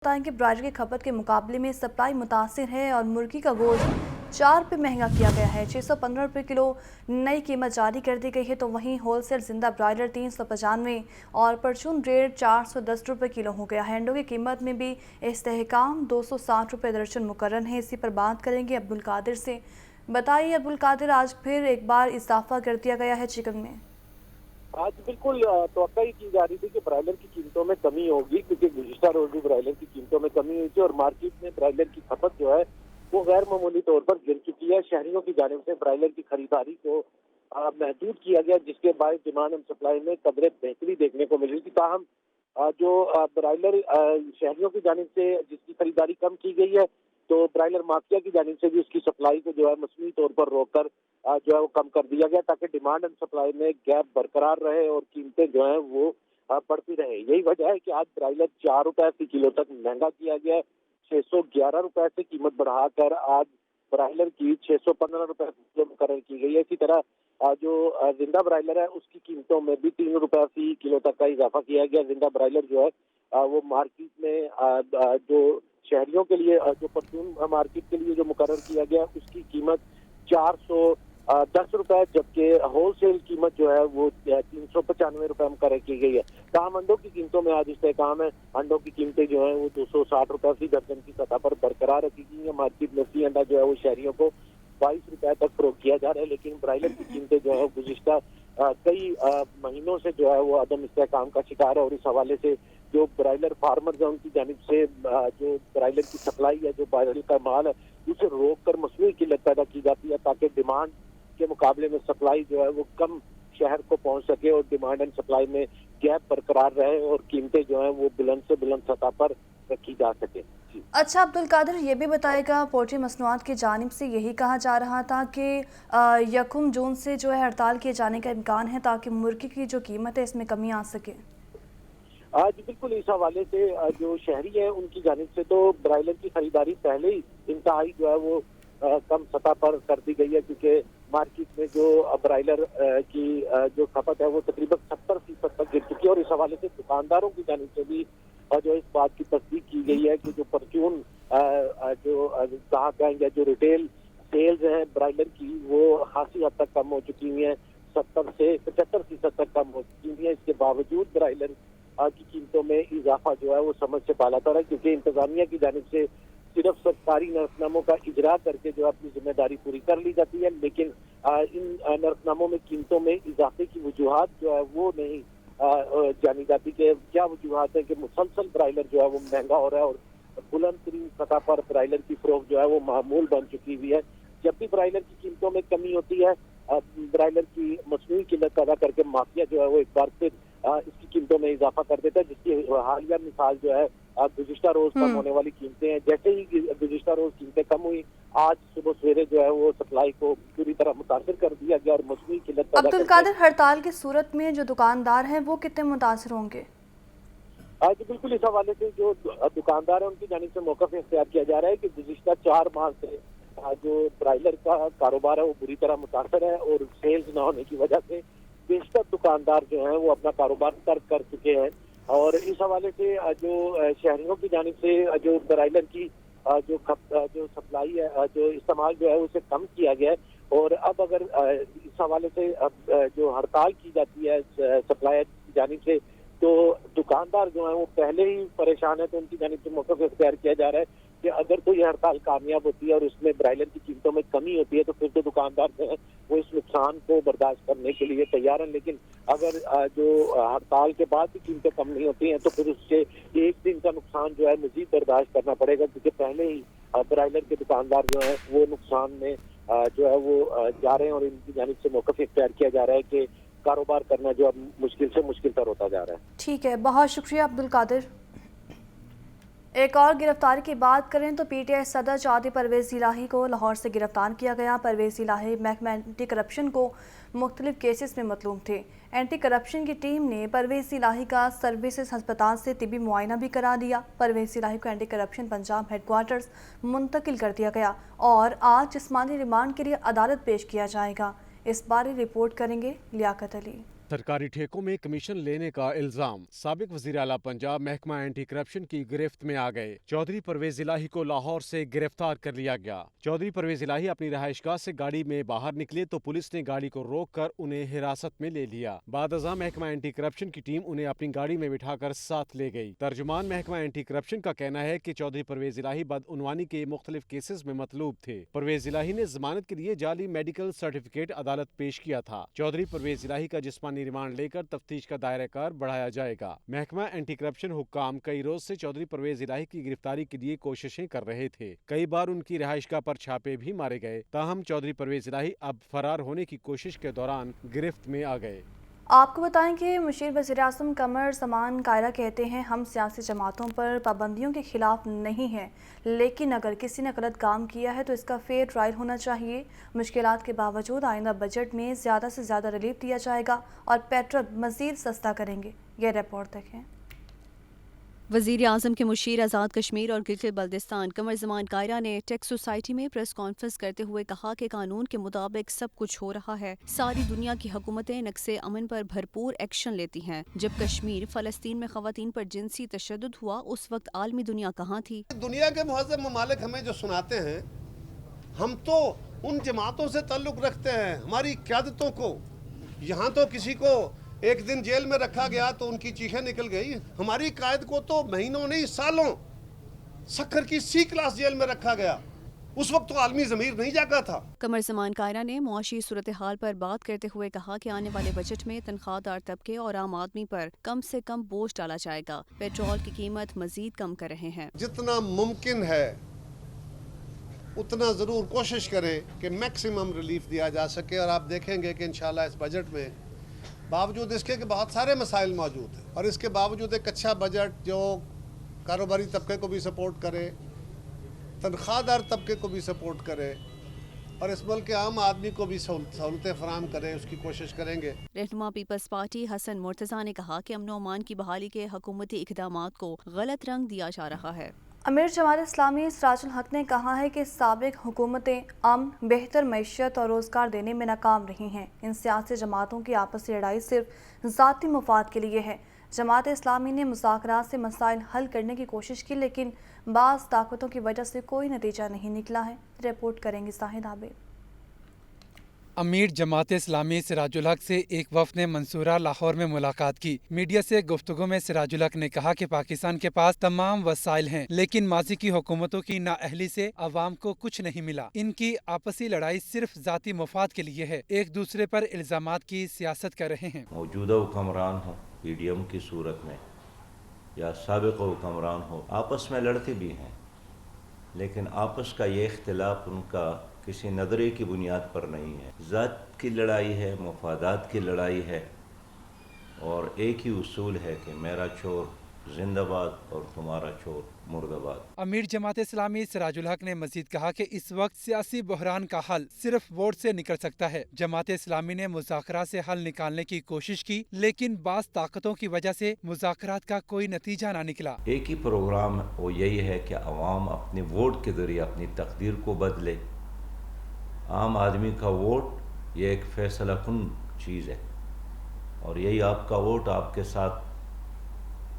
بتائیں کہ برائلر کی کھپت کے مقابلے میں سپلائی متاثر ہے اور مرغی کا گوشت 4 روپے مہنگا کیا گیا ہے۔ 615 روپے کلو نئی قیمت جاری کر دی گئی ہے، تو وہیں ہول سیل زندہ برائلر 395 اور پرچون ریٹ 410 روپے کلو ہو گیا ہے۔ انڈوں کی قیمت میں بھی استحکام 260 روپے درجن مقرر ہے۔ اسی پر بات کریں گے عبدالقادر سے۔ بتائیے عبدالقادر، آج پھر ایک بار اضافہ کر دیا گیا ہے چکن میں؟ آج بالکل توقع ہی کی جا رہی تھی کہ برائلر کی قیمتوں میں کمی ہوگی، کیونکہ گزشتہ روز بھی برائلر کی قیمتوں میں کمی ہوئی تھی اور مارکیٹ میں برائلر کی کھپت جو ہے وہ غیر معمولی طور پر گر چکی ہے۔ شہریوں کی جانب سے برائلر کی خریداری کو محدود کیا گیا، جس کے باعث ڈیمانڈ اینڈ سپلائی میں قدرے بہتری دیکھنے کو مل رہی تھی۔ تاہم جو برائلر شہریوں کی جانب سے جس کی خریداری کم کی گئی ہے، تو برائلر مافیا کی جانب سے بھی اس کی سپلائی کو جو ہے مصنوعی طور پر روک کر جو ہے وہ کم کر دیا گیا، تاکہ ڈیمانڈ اینڈ سپلائی میں گیپ برقرار رہے اور قیمتیں جو ہیں وہ بڑھتی رہے۔ یہی وجہ ہے کہ آج برائلر 4 روپے فی کلو تک مہنگا کیا گیا ہے۔ 611 روپے سے قیمت بڑھا کر آج برائلر کی 615 روپے فی کلو مقرر کی گئی ہے۔ اسی طرح جو زندہ برائلر ہے اس کی قیمتوں میں بھی 3 روپے فی کلو تک کا اضافہ کیا گیا۔ زندہ برائلر جو ہے وہ مارکیٹ میں جو شہریوں کے لیے جو پرچون مارکیٹ کے لیے جو مقرر کیا گیا اس کی قیمت 410 روپے، جبکہ ہول سیل قیمت جو ہے وہ 395 روپے مقرر کی گئی ہے۔ تاہم انڈوں کی قیمتوں میں آج استحکام ہے۔ انڈوں کی قیمتیں جو ہیں وہ 260 روپے فی درجن کی سطح پر برقرار رکھی گئی ہیں۔ مارکیٹ میں فی انڈا جو ہے وہ شہریوں کو 22 روپے تک فروخت کیا جا رہا ہے، لیکن برائلر کی قیمتیں جو ہے گزشتہ کئی مہینوں سے جو ہے وہ عدم استحکام کا شکار ہے، اور اس حوالے سے جو برائلر فارمرز ہیں ان کی جانب سے جو برائلر کی سپلائی ہے، جو برائلر کا مال ہے، اسے روک کر مصنوعی قلت پیدا کی جاتی ہے، تاکہ ڈیمانڈ کے مقابلے میں سپلائی جو ہے وہ کم شہر کو پہنچ سکے اور ڈیمانڈ اینڈ سپلائی میں گیپ برقرار رہے اور قیمتیں جو ہیں وہ بلند سے بلند سطح پر رکھی جا سکے۔ اچھا عبدالقادر، یہ بھی بتائے گا، پولٹری مصنوعات کی جانب سے یہی کہا جا رہا تھا کہ 1 جون سے جو ہے ہڑتال کیے جانے کا امکان ہے تاکہ مرغی کی جو قیمت ہے اس میں کمی آ سکے۔ آج بالکل اس حوالے سے جو شہری ہیں ان کی جانب سے تو برائلر کی خریداری پہلے ہی انتہائی جو ہے وہ کم سطح پر کر دی گئی ہے، کیونکہ مارکیٹ میں جو برائلر کی جو کھپت ہے وہ تقریباً 70% تک گر چکی ہے، اور اس حوالے سے دکانداروں کی جانب سے بھی جو اس بات کی تصدیق کی گئی ہے کہ جو پرچون جو گاہک ہیں یا جو ریٹیل سیلز ہیں برائلر کی وہ خاصی حد تک کم ہو چکی ہوئی ہیں، 70 سے 75% تک کم ہو چکی ہوئی ہیں۔ اس کے باوجود برائلر کی قیمتوں میں اضافہ جو ہے وہ سمجھ سے بالاتر ہے، کیونکہ انتظامیہ کی جانب سے صرف سرکاری نرخ ناموں کا اجرا کر کے جو اپنی ذمہ داری پوری کر لی جاتی ہے، لیکن ان نرخ ناموں میں قیمتوں میں اضافے کی وجوہات جو ہے وہ نہیں جانی جاتی کہ کیا وجوہات ہے کہ مسلسل برائلر جو ہے وہ مہنگا ہو رہا ہے اور بلند ترین سطح پر برائلر کی فروخت جو ہے وہ معمول بن چکی ہوئی ہے۔ جب بھی برائلر کی قیمتوں میں کمی ہوتی ہے، برائلر کی مصنوعی قلت پیدا کر کے مافیا جو ہے وہ ایک بار پھر اس کی قیمتوں میں اضافہ کر دیتا ہے، جس کی حالیہ مثال جو ہے گزشتہ روز کم ہونے والی قیمتیں ہیں۔ جیسے ہی گزشتہ روز قیمتیں کم ہوئی، آج صبح سویرے جو ہے وہ سپلائی کو پوری طرح متاثر کر دیا گیا اور مصنوعی قلت پیدا عبدالقادر، ہڑتال کی صورت میں جو دکاندار ہیں وہ کتنے متاثر ہوں گے؟ آج بالکل اس حوالے سے جو دکاندار ہیں ان کی جانب سے موقف اختیار کیا جا رہا ہے کہ گزشتہ 4 ماہ سے جو برائلر کا کاروبار ہے وہ بری طرح متاثر ہے، اور سیلز نہ ہونے کی وجہ سے بیشتر دکاندار جو ہیں وہ اپنا کاروبار ترک کر چکے ہیں، اور اس حوالے سے جو شہریوں کی جانب سے جو برائلر کی جو سپلائی ہے، جو استعمال جو ہے اسے کم کیا گیا ہے، اور اب اگر اس حوالے سے اب جو ہڑتال کی جاتی ہے سپلائر کی جانب سے، تو دکاندار جو ہیں وہ پہلے ہی پریشان ہے، تو ان کی جانب سے موقف اختیار کیا جا رہا ہے کہ اگر کوئی ہڑتال کامیاب ہوتی ہے اور اس میں برائلر کی قیمتوں میں کمی ہوتی ہے تو پھر تو دکاندار جو ہے وہ اس نقصان کو برداشت کرنے کے لیے تیار ہیں، لیکن اگر جو ہڑتال کے بعد بھی قیمتیں کم نہیں ہوتی ہیں تو پھر اس سے 1 دن کا نقصان جو ہے مزید برداشت کرنا پڑے گا، کیونکہ پہلے ہی برائلر کے دکاندار جو ہیں وہ نقصان میں جو ہے وہ جا رہے ہیں، اور ان کی جانب سے موقف اختیار کیا جا رہا ہے کہ کاروبار کرنا جو اب مشکل سے مشکل تر ہوتا جا رہا ہے۔ ٹھیک ہے، بہت شکریہ عبدالقادر۔ ایک اور گرفتاری کی بات کریں تو پی ٹی آئی صدر چودھری پرویز الہی کو لاہور سے گرفتار کیا گیا۔ پرویز الہی محکمہ اینٹی کرپشن کو مختلف کیسز میں مطلوب تھے۔ اینٹی کرپشن کی ٹیم نے پرویز الہی کا سروسز ہسپتال سے طبی معائنہ بھی کرا دیا۔ پرویز الہی کو anti corruption Punjab headquarters منتقل کر دیا گیا اور آج جسمانی ریمانڈ کے لیے عدالت پیش کیا جائے گا۔ اس بارے رپورٹ کریں گے لیاقت علی۔ सरकारी ठेकों में कमीशन लेने का इल्जाम। साबिक वजीर आला पंजाब महकमा एंटी करप्शन की गिरफ्त में आ गए। चौधरी परवेज इलाही को लाहौर से गिरफ्तार कर लिया गया। चौधरी परवेज इलाही अपनी रहायशगाह से गाड़ी में बाहर निकले तो पुलिस ने गाड़ी को रोक कर उन्हें हिरासत में ले लिया। बाद अज़ां महकमा एंटी करप्शन की टीम उन्हें अपनी गाड़ी में बिठाकर साथ ले गई। तर्जुमान महकमा एंटी करप्शन का कहना है कि चौधरी परवेज इलाही बदउनवानी के मुख्तलिफ केसेस में मतलूब थे। परवेज इलाही ने जमानत के लिए जाली मेडिकल सर्टिफिकेट अदालत पेश किया था। चौधरी परवेज इलाही का जिस्मानी रिमांड लेकर तफ्तीश का दायरा कार बढ़ाया जाएगा। महकमा एंटी करप्शन हुक्काम कई रोज से चौधरी परवेज इलाही की गिरफ्तारी के लिए कोशिशें कर रहे थे। कई बार उनकी रिहाइशगाह पर छापे भी मारे गए। ताहम चौधरी परवेज इलाही अब फरार होने की कोशिश के दौरान गिरफ्त में आ गए। आपको बताएं कि मुशीर वज़ीर-ए-आज़म कमर ज़मान कायरा कहते हैं, हम सियासी जमातों पर पाबंदियों के खिलाफ नहीं हैं, लेकिन अगर किसी ने गलत काम किया है तो इसका फेयर ट्रायल होना चाहिए। मुश्किलात के बावजूद आइंदा बजट में ज़्यादा से ज़्यादा रिलीफ दिया जाएगा और पेट्रोल मज़ीद सस्ता करेंगे। ये रिपोर्ट देखें। वज़ीर आज़म के मुशीर आज़ाद कश्मीर और गिलगित बल्तिस्तान कमर ज़मान कायरा ने टेक सोसाइटी में प्रेस कॉन्फ्रेंस करते हुए कहा कि कानून के मुताबिक सब कुछ हो रहा है। सारी दुनिया की हुकूमतें नक्शे अमन पर भरपूर एक्शन लेती हैं। जब कश्मीर फ़लस्तीन में ख़वातीन पर जिनसी तशद्दुद हुआ उस वक्त आलमी दुनिया कहाँ थी? दुनिया के मुहज़्ज़ब ममालिक हमें जो सुनाते हैं, हम तो उन जमातों से ताल्लुक़ रखते हैं, हमारी क़यादतों को। यहाँ तो किसी को एक दिन जेल में रखा गया तो उनकी चीखें निकल गई। हमारी कायद को तो महीनों नहीं सालों सखर की सी क्लास जेल में रखा गया। उस वक्त तो आलमी ज़मीर नहीं जागा था। कमर ज़मान कायरा ने मुआशी सूरत हाल पर बात करते हुए कहा कि आने वाले बजट में तनख्वाहदार तबके और आम आदमी पर कम से कम बोझ डाला जाएगा। पेट्रोल की कीमत मजीद कम कर रहे हैं। जितना मुमकिन है उतना ज़रूर कोशिश करें कि मैक्सिमम रिलीफ दिया जा सके। और आप देखेंगे कि इंशाल्लाह इस बजट में बावजूद इसके कि बहुत सारे मसाइल मौजूद हैं और इसके बावजूद एक अच्छा बजट जो कारोबारी तबके को भी सपोर्ट करे, तनख्वाहदार तबके को भी सपोर्ट करे और इस मुल्क के आम आदमी को भी सहूलतें फराहम करें, उसकी कोशिश करेंगे। रहनुमा पीपल्स पार्टी हसन मुर्तज़ा ने कहा कि अमन अमान की बहाली के हुकूमती इक़दामात को गलत रंग दिया जा रहा है। अमीर जमात इस्लामी सिराजुल हक ने कहा है कि साबिक हुकूमतें अमन, बेहतर मईशत और रोज़गार देने में नाकाम रही हैं। इन सियासी जमातों की आपसी लड़ाई सिर्फ ज़ाती मुफाद के लिए है। जमात इस्लामी ने मुज़ाकरात से मसाइल हल करने की कोशिश की, लेकिन बाज़ ताकतों की वजह से कोई नतीजा नहीं निकला है। रिपोर्ट करेंगे साहिद आबिद। अमीर जमात इस्लामी सिराजुल हक से एक वफ़द ने मंसूरा लाहौर में मुलाकात की। मीडिया से गुफ्तगू में सिराजुल हक ने कहा कि पाकिस्तान के पास तमाम वसाइल हैं, लेकिन माजी की हुकूमतों की नाअहली से अवाम को कुछ नहीं मिला। इनकी आपसी लड़ाई सिर्फ जाती मुफाद के लिए है, एक दूसरे पर इल्जामात की सियासत कर रहे हैं। मौजूदा हुक्मरान हो पीडीएम की सूरत में या साबिक हुक्मरान हो, आपस में लड़ते भी हैं, लेकिन आपस का ये इख्तिलाफ उनका किसी नज़रिए की बुनियाद पर नहीं है। ज़ात की लड़ाई है, मफादात की लड़ाई है और एक ही उसूल है कि मेरा चोर जिंदाबाद और तुम्हारा चोर मुर्दाबाद। अमीर जमात इस्लामी सिराजुल हक ने मजीद कहा कि इस वक्त सियासी बहरान का हल सिर्फ वोट से निकल सकता है। जमात इस्लामी ने मुज़ाकरात से हल निकालने की कोशिश की, लेकिन बाज़ ताकतों की वजह से मुज़ाकरात का कोई नतीजा न निकला। एक ही प्रोग्राम वो यही है कि अवाम अपने वोट के जरिए अपनी तकदीर को बदले। आम आदमी का वोट ये एक फैसला कुन चीज़ है और यही आपका वोट आपके साथ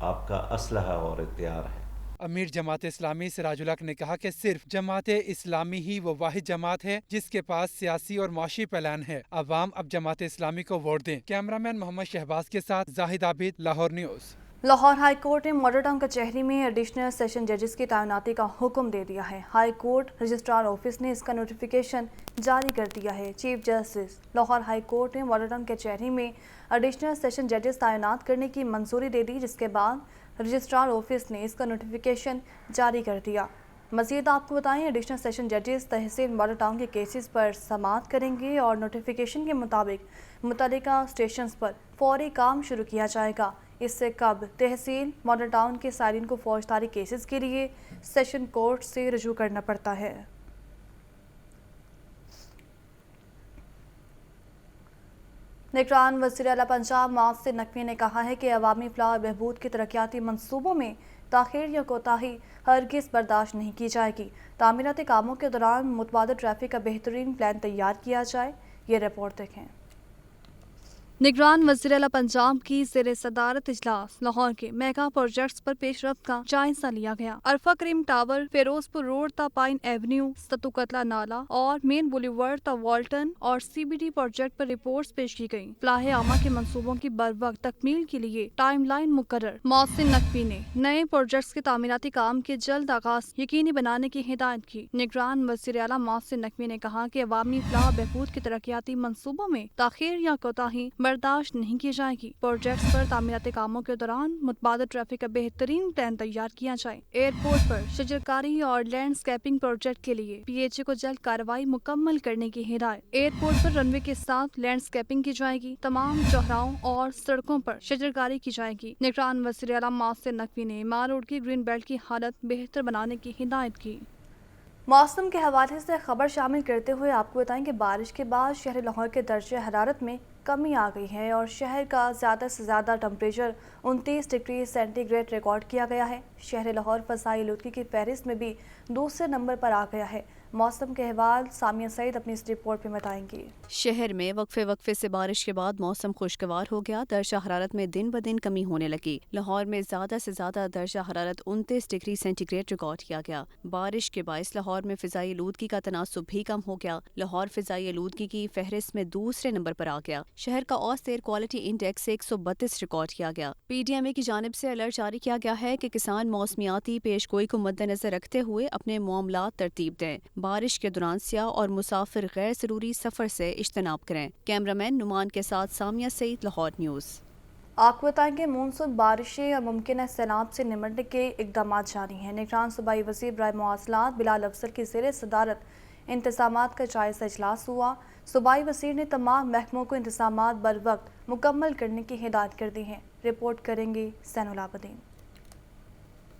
आपका असलहा और इख्तियार है। अमीर जमात इस्लामी सिराजुल हक ने कहा कि सिर्फ जमात इस्लामी ही वो वाहिद जमात है जिसके पास सियासी और माशी प्लान है। अवाम अब जमात इस्लामी को वोट दें। कैमरामैन मोहम्मद शहबाज के साथ Zahid Abid, Lahore news. Lahore high court ने मॉडल टाउन कचहरी में एडिशनल सेशन जजेस की तैनाती का हुक्म दे दिया है। हाई कोर्ट रजिस्ट्रार ऑफिस ने इसका नोटिफिकेशन जारी कर दिया है। Chief justice Lahore high court ने मॉडल टाउन कचहरी में एडिशनल सेशन जजेस तैनात करने की मंजूरी दे दी, जिसके बाद रजिस्ट्रार ऑफिस ने इसका नोटिफिकेशन जारी कर दिया। मज़ीद आपको बताएं, एडिशनल सेशन जजेस तहसील मॉडल टाउन के केसेस पर समाअत करेंगे और नोटिफिकेशन के मुताबिक मुतल्लिका स्टेशंस पर फौरी काम शुरू किया जाएगा। इससे कब तहसील मॉडल टाउन के साइरिन को फौजदारी केसेस के लिए सेशन कोर्ट से रजू करना पड़ता है। निगरान वज़ीर आला पंजाब मोहसिन नकवी ने कहा है कि अवामी फलाह और बहबूद के तरक्याती मनसूबों में ताख़ीर या कोताही हरगिज़ बर्दाश्त नहीं की जाएगी। तामीराती कामों के दौरान मुतबादिल ट्रैफिक का बेहतरीन प्लान तैयार किया जाए। ये रिपोर्ट देखें। निगरान वज़ीर आला पंजाब की ज़ेर सदारत इजलास लाहौर के मेगा प्रोजेक्ट्स पर पेशरफ्त का जायजा लिया गया। अरफा करीम टावर, फिरोजपुर रोड ता पाइन एवेन्यू, सतुकतला नाला और मेन बुलीवर्ड ता वाल्टन और CBD प्रोजेक्ट पर रिपोर्ट्स पेश की गयी। फलाह आमा के मंसूबों की बरवक्त तकमील के लिए टाइमलाइन मुकर्रर। मोहसिन नकवी ने नए प्रोजेक्ट्स के तामीराती काम के जल्द आगाज यकीनी बनाने की हिदायत की। निगरान वज़ीर आला मोहसिन नकवी ने कहा कि अवामी फलाह बहबूद के तरक्याती मंसूबों में ताखीर या कोताही बर्दाश्त नहीं की जाएगी। प्रोजेक्ट्स पर तामीराती कामों के दौरान मुतबादल ट्रैफिक का बेहतरीन प्लान तैयार किया जाए। एयरपोर्ट पर शजरकारी और लैंडस्केपिंग प्रोजेक्ट के लिए PHA को जल्द कार्रवाई मुकम्मल करने की हिदायत। एयरपोर्ट पर रनवे के साथ लैंडस्केपिंग की जाएगी। तमाम चौराहों और सड़कों पर शजरकारी की जाएगी। निगरान वज़ीर आला मोहसिन नकवी ने माल रोड की ग्रीन बेल्ट की हालत बेहतर बनाने की हिदायत की। मौसम के हवाले से खबर शामिल करते हुए आपको बताएं कि बारिश के बाद शहर लाहौर के दर्जे हरारत में कमी आ गई है और शहर का ज़्यादा से ज़्यादा टेम्परेचर 29 डिग्री सेंटीग्रेड रिकॉर्ड किया गया है। शहर लाहौर फ़ज़ाई आलूदगी की फहरिस्त में भी दूसरे नंबर पर आ गया है। मौसम के अहवाल सामिया सईद अपनी इस रिपोर्ट में बताएंगी। शहर में वक्फे से बारिश के बाद मौसम खुशगवार हो गया। दर्जा हरारत में दिन ब दिन कमी होने लगी। लाहौर में ज़्यादा से ज़्यादा दर्जा हरारत 29 डिग्री सेंटीग्रेड रिकॉर्ड किया गया। बारिश के बायस लाहौर में फ़िज़ाई आलूदगी का तनासुब भी कम हो गया। लाहौर फ़िज़ाई आलूदगी की फहरिस्त में दूसरे नंबर पर आ गया। शहर का औसत एयर क्वालिटी इंडेक्स 132 रिकॉर्ड किया गया। PDMA की जानिब से अलर्ट जारी किया गया है कि किसान मौसमियाती पेशगोई को मद्देनजर रखते हुए अपने मामलात तरतीब दें। बारिश के दौरान सियाह और मुसाफिर गैर जरूरी सफर से इज्तनाब करें। कैमरामैन नुमान के साथ सामिया सईद, लाहौर न्यूज़। आपको बताएं कि मानसून बारिशें और मुमकिन सैलाब से निमटने के इकदाम जारी हैं। निगरान सूबाई वज़ीर बराए मवासलात बिलाल अफजल की ज़ेर सदारत इंतज़ामात का जायज़ा इजलास हुआ। सूबाई वज़ीर ने तमाम महकमों को इंतज़ामात बर वक्त मुकम्मल करने की हिदायत कर दी है। रिपोर्ट करेंगे सैनुल आबदीन।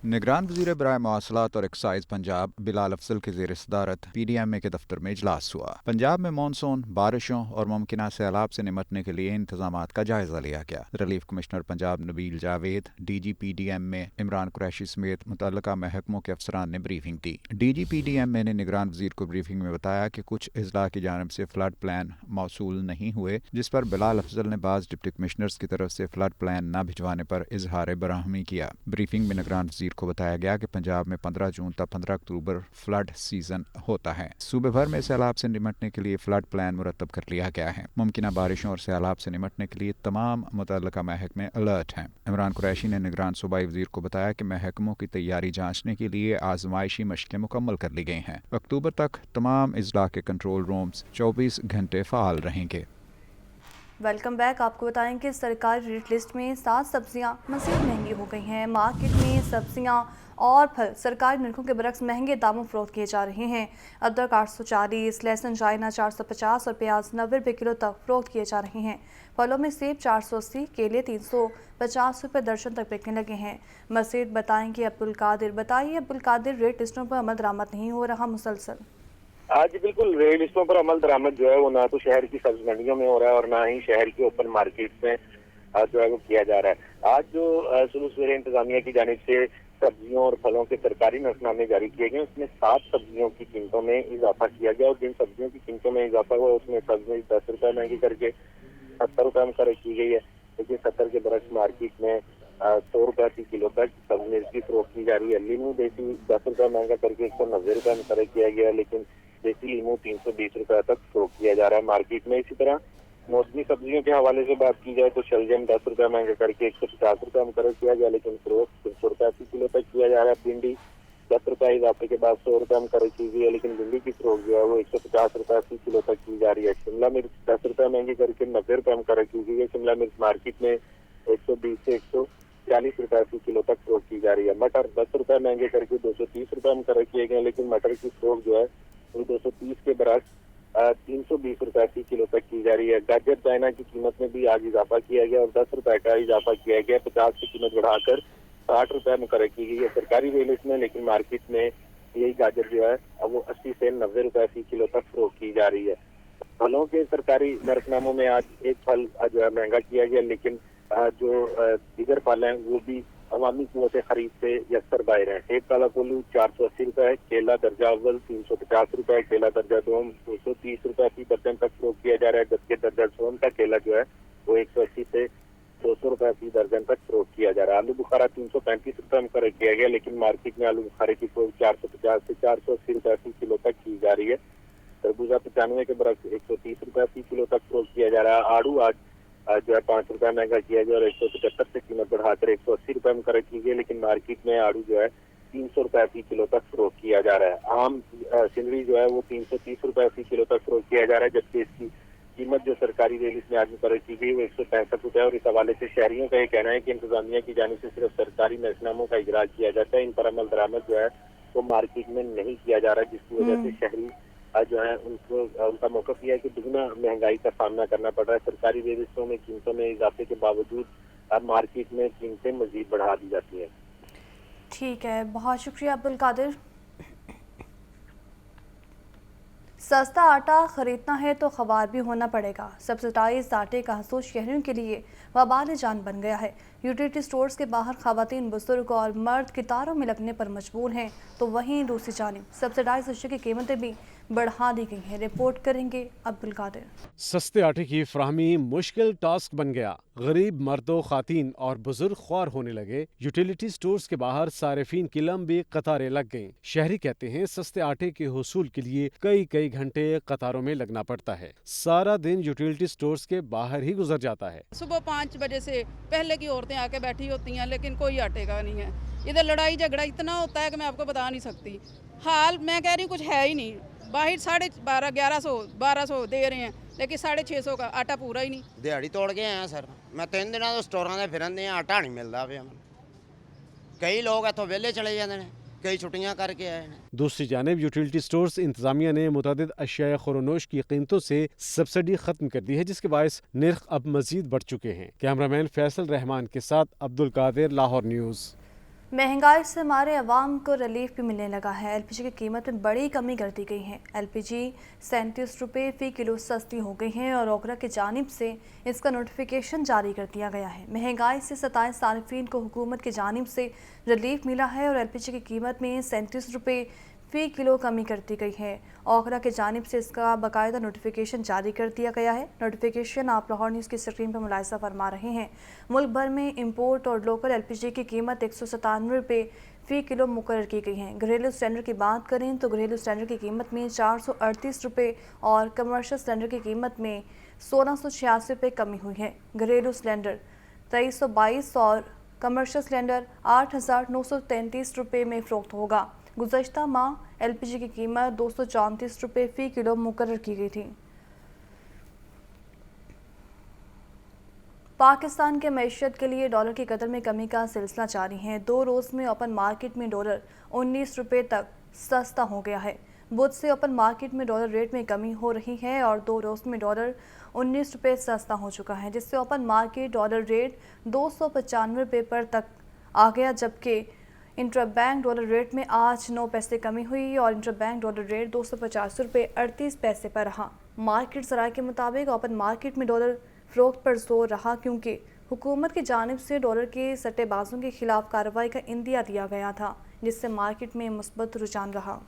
निगरान वज़ीर बराए मवासलात और एक्साइज पंजाब बिलाल अफजल के ज़ेर सदारत PDMA के दफ्तर में इजलास हुआ। पंजाब में मानसून बारिशों और मुमकिन सैलाब से निमटने के लिए इंतजामात का जायजा लिया गया। Relief commissioner Punjab Nabeel Javed, DG PDMA Imran Qureshi समेत मुतल्लिका महकमों के अफसरान ने ब्रीफिंग दी। DG PDMA ने निगरान वज़ीर को ब्रीफिंग में बताया कि कुछ अजला की जानिब से फ्लड प्लान मौसूल नहीं हुए, जिस पर बिलाल अफजल ने बाज़ डिप्टी कमिश्नर्स की तरफ से फ्लड प्लान न भिजवाने पर इजहार बराहमी किया। ब्रीफिंग में निगरान वज़ीर को बताया गया कि पंजाब में 15 जून तक 15 अक्टूबर फ्लड सीजन होता है। सूबे भर में सैलाब से निमटने के लिए फ्लड प्लान मुरतब कर लिया गया है। मुमकिन बारिशों और सैलाब से निमटने के लिए तमाम मुतल्लिका महकमे अलर्ट हैं। इमरान कुरैशी ने निगरान सूबाई वज़ीर को बताया कि महकमों की तैयारी जांचने के लिए आजमाइशी मशक़ें मुकम्मल कर ली गई हैं। अक्टूबर तक तमाम अजला के कंट्रोल रूम्स 24 घंटे फ़ाल रहेंगे। Welcome back. आपको बताएं कि सरकारी रेट लिस्ट में 7 सब्जियां मज़ीद महंगी हो गई हैं। मार्केट में सब्जियां और फल सरकारी नरखों के बरक्स महंगे दामों फरोख्त किए जा रहे हैं। अदरक 840, लहसुन चाइना 450 और प्याज 90 रुपये किलो तक फरोख्त किए जा रहे हैं। फलों में सेब 480, केले 350 रुपये दर्जन तक बिकने लगे हैं। मज़ीद बताएंगे अब्दुल कादिर। बताइए अब्दुल कादिर, रेट लिस्टों पर अमल दरामद नहीं हो रहा मुसलसल? आज बिल्कुल रेट लिस्टों पर अमल दरामद जो है वो ना तो शहर की सब्जी मंडियों में हो रहा है और ना ही शहर के ओपन मार्केट में जो है वो किया जा रहा है। आज जो सुबह सवेरे इंतजामिया की जानिब से सब्जियों और फलों के सरकारी नरखनामे जारी किए गए, उसमें 7 सब्जियों की कीमतों में इजाफा किया गया और जिन सब्जियों की कीमतों में इजाफा हुआ उसमें सब्जी 10 रुपये महंगी करके 70 रुपये मुकर्रर की गई है। लेकिन 70 के बरक्स मार्केट में 100 रुपये फी किलो तक सब्जी मिर्च की फरोख्त की जा रही है। लीमू देसी 10 रुपये महंगा करके 190 रुपये मुकर्रर किया गया, लेकिन देसी लीमू 320 रुपये तक फरोख्त किया जा रहा है मार्केट में। इसी तरह मौसमी सब्जियों के हवाले से बात की जाए तो शलजम 10 रुपये महंगा करके 150 रुपये मुकर्रर किया गया, लेकिन फरोख्त 300 रुपये फी किलो तक किया जा रहा है। भिंडी 10 रुपये इजाफे के बाद 100 रुपये मुकर्रर की गई है, लेकिन भिंडी की फरोख्त जो है वो 150 रुपये फी किलो तक की जा रही है। शिमला मिर्च 10 रुपये महंगी करके 90 रुपये मुकर्रर की गई है। शिमला मिर्च मार्केट में 120 से 140 रुपये फी किलो तक फरोख्त की जा रही है। मटर 10 रुपये महंगे करके 230 रुपये मुकर्रर किए गए, लेकिन मटर की फरोख्त जो है वो 230 के बरक्स 320 रुपये फी किलो तक की जा रही है। गाजर चाइना की कीमत में भी आज इजाफा किया गया और 10 रुपये का इजाफा किया गया, 50 की कीमत बढ़ाकर 60 रुपये मुकर्रर की गई है सरकारी रेट लिस्ट में, लेकिन मार्केट में यही गाजर जो है अब वो 80 से 90 रुपये फी किलो तक फरोख्त की जा रही है। फलों के सरकारी नरखनामों में आज एक फल जो है महंगा किया गया, लेकिन जो दीगर फल हैं वो भी अवामी कुव्वत खरीद से यस्तर बाहर है। सेब काला कोल्लू 480 रुपये, केला दर्जा अव्वल 350 रुपये, केला दर्जा दोम 230 रुपये फी दर्जन तक फरोख्त किया जा रहा है, जबकि दर्जा सोन का केला जो है वो 180 से 200 रुपए फी दर्जन तक फरोख्त किया जा रहा है। आलू बुखारा 335 रुपए मुकर्रर किया गया, लेकिन मार्केट में आलू बुखारे की फरोख्त 450 से 480 रुपए फी किलो तक की जा रही है। तरबूजा 95 के बरक्स 130 रुपए फी किलो तक फरोख्त किया जा रहा है। आड़ू आज जो है 5 रुपए महंगा किया गया और 175 से कीमत बढ़ाकर 180 रुपए मुकर्रर की गई, लेकिन मार्केट में आड़ू जो है 300 रुपए फी किलो तक फरोख्त किया जा रहा है। आम सिंदरी जो है वो 330 रुपए फी किलो तक फरोख्त किया जा रहा है, जबकि इसकी कीमत जो सरकारी रेट में आज मुकर्रर की गई वो 165 रुपए। और इस हवाले से शहरियों का ये कहना है कि इंतजामिया की जानिब से सिर्फ सरकारी महसनामों का इजराज किया जाता है, इन पर अमल दरामद जो है वो मार्केट में नहीं किया जा रहा, जिसकी वजह से शहरी जो है उनका मौक़िफ़ यह है कि दुगना महंगाई का सामना करना पड़ रहा है। सरकारी रेगिस्टों में कीमतों में इजाफे के बावजूद अब मार्केट में कीमतें मजीद बढ़ा दी जाती हैं। ठीक है, बहुत शुक्रिया अब्दुल कादिर। सस्ता आटा खरीदना है तो ख़वार भी होना पड़ेगा। सब्सिडाइज्ड आटे का हसूल शहरियों के लिए वबाल जान बन गया है। यूटिलिटी स्टोर्स के बाहर ख़वातीन, बुजुर्ग और मर्द कतारों में लगने पर मजबूर हैं, तो वहीं दूसरी जानिब सब्सिडाइज्ड अशिया की कीमतें भी बढ़ा दी गई हैं। रिपोर्ट करेंगे अब्दुल कादिर। सस्ते आटे की फ्राहमी मुश्किल टास्क बन गया। गरीब मर्दों, खातीन और बुजुर्ग ख्वार होने लगे। यूटिलिटी स्टोर्स के बाहर सारिफीन की लंबी कतारें लग गईं। शहरी कहते हैं सस्ते आटे के हुसूल के लिए कई कई घंटे कतारों में लगना पड़ता है। सारा दिन यूटिलिटी स्टोर्स के बाहर ही गुजर जाता है। सुबह 5 बजे से पहले की औरतें आके बैठी होती हैं, लेकिन कोई आटे का नहीं है। इधर लड़ाई झगड़ा इतना होता है कि मैं आपको बता नहीं सकती। हाल मैं कह रही हूँ कुछ है ही नहीं। बाहर 12,500 1100 1200 दे रहे हैं, लेकिन 650 का आटा पूरा ही नहीं। ਦਿਹਾੜੀ ਤੋੜ ਕੇ ਆਇਆ ਸਰ ਮੈਂ 3 ਦਿਨਾਂ ਤੋਂ ਸਟੋਰਾਂ ਦੇ ਫਿਰਨ ਦੇ ਆਟਾ ਨਹੀਂ ਮਿਲਦਾ ਪਿਆ ਮੈਨੂੰ। ਕਈ ਲੋਕ ਇੱਥੋਂ ਵਿਹਲੇ ਚਲੇ ਜਾਂਦੇ ਨੇ, ਕਈ ਛੁੱਟੀਆਂ ਕਰਕੇ ਆਏ ਨੇ। दूसरी जानिब यूटिलिटी स्टोर्स इंतजामिया ने मुतअद्दिद अशिया खुरोनोश की कीमतों से सब्सिडी खत्म कर दी है, जिसके बायस निर्ख अब मजीद बढ़ चुके हैं। कैमरामैन फैसल रहमान के साथ अब्दुल कादिर, लाहौर न्यूज़। महंगाई से हमारे अवाम को रिलीफ भी मिलने लगा है। एलपीजी की कीमत में बड़ी कमी कर दी गई है। एलपीजी 37 रुपये फ़ी किलो सस्ती हो गई है और ओगरा की जानिब से इसका नोटिफिकेशन जारी कर दिया गया है। महंगाई से 27 सारिफीन को हुकूमत की जानिब से रिलीफ मिला है और एलपीजी की कीमत में 37 रुपये फ़ी किलो कमी कर दी गई है। ओगरा की जानिब से इसका बाकायदा नोटिफिकेशन जारी कर दिया गया है। नोटिफिकेशन आप लाहौर न्यूज़ की स्क्रीन पर मुलाहिजा फरमा रहे हैं। मुल्क भर में इंपोर्ट और लोकल एलपीजी की कीमत 197 रुपये फ़ी किलो मुकर्रर की गई है। घरेलू सिलेंडर की बात करें तो घरेलू सिलेंडर की कीमत में 438 रुपये और कमर्शियल सिलेंडर की कीमत में 1686 रुपये कमी हुई है। घरेलू सिलेंडर 2322 और कमर्शियल सिलेंडर 8,933 रुपये में फ़रोख्त होगा। गुज़श्ता माह एलपीजी की कीमत 234 रुपये फ़ी किलो मुकर्रर की गई थी। पाकिस्तान के मईशत के लिए डॉलर की कदर में कमी का सिलसिला जारी है। 2 रोज़ में ओपन मार्केट में डॉलर 19 रुपये तक सस्ता हो गया है। बुध से ओपन मार्केट में डॉलर रेट में कमी हो रही है और 2 रोज़ में डॉलर 19 रुपये सस्ता हो चुका है, जिससे ओपन मार्केट डॉलर रेट 295 रुपये पर तक आ गया, जबकि इंटर बैंक डॉलर रेट में आज 9 पैसे कमी हुई और इंटर बैंक डॉलर रेट 285 रुपये 38 पैसे पर रहा। मार्केट ज़राए के मुताबिक ओपन मार्केट में डॉलर फ़रोख्त पर जोर रहा, क्योंकि हुकूमत की जानिब से डॉलर के सट्टेबाजों के खिलाफ कार्रवाई का इंदिया दिया गया था, जिससे मार्केट में मुस्बत रुझान रहा।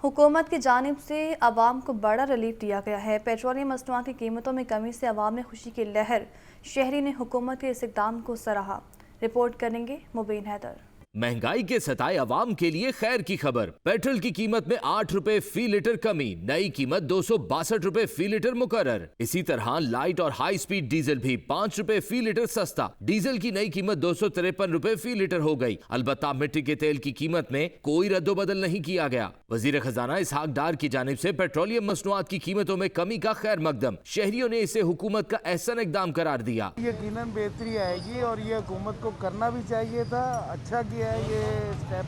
हुकूमत की जानिब से आवाम को बड़ा रिलीफ दिया गया है। पेट्रोलियम मसनूआत की कीमतों में कमी से आवाम में खुशी की लहर। शहरी ने हुकूमत के इस इक़दाम को सराहा। रिपोर्ट करेंगे मुबीन हैदर। महंगाई के सताए अवाम के लिए खैर की खबर। पेट्रोल की कीमत में 8 रुपए फी लीटर कमी, नई कीमत 262 रुपए फी लीटर मुकर्रर। इसी तरह लाइट और हाई स्पीड डीजल भी 5 रुपए फी लीटर सस्ता। डीजल की नई कीमत 253 रुपए फी लीटर हो गई। अलबत्ता मिट्टी के तेल की कीमत में कोई रद्दोबदल नहीं किया गया। वजीर खजाना इसहाक डार की जानिब से पेट्रोलियम मसनूआत की कीमतों में कमी का खैर मकदम। शहरियों ने इसे हुकूमत का एहसन इक़दाम करार दिया। यकीनन बेहतरी आएगी और ये हुकूमत को करना भी चाहिए था। अच्छा किया है, ये स्टेप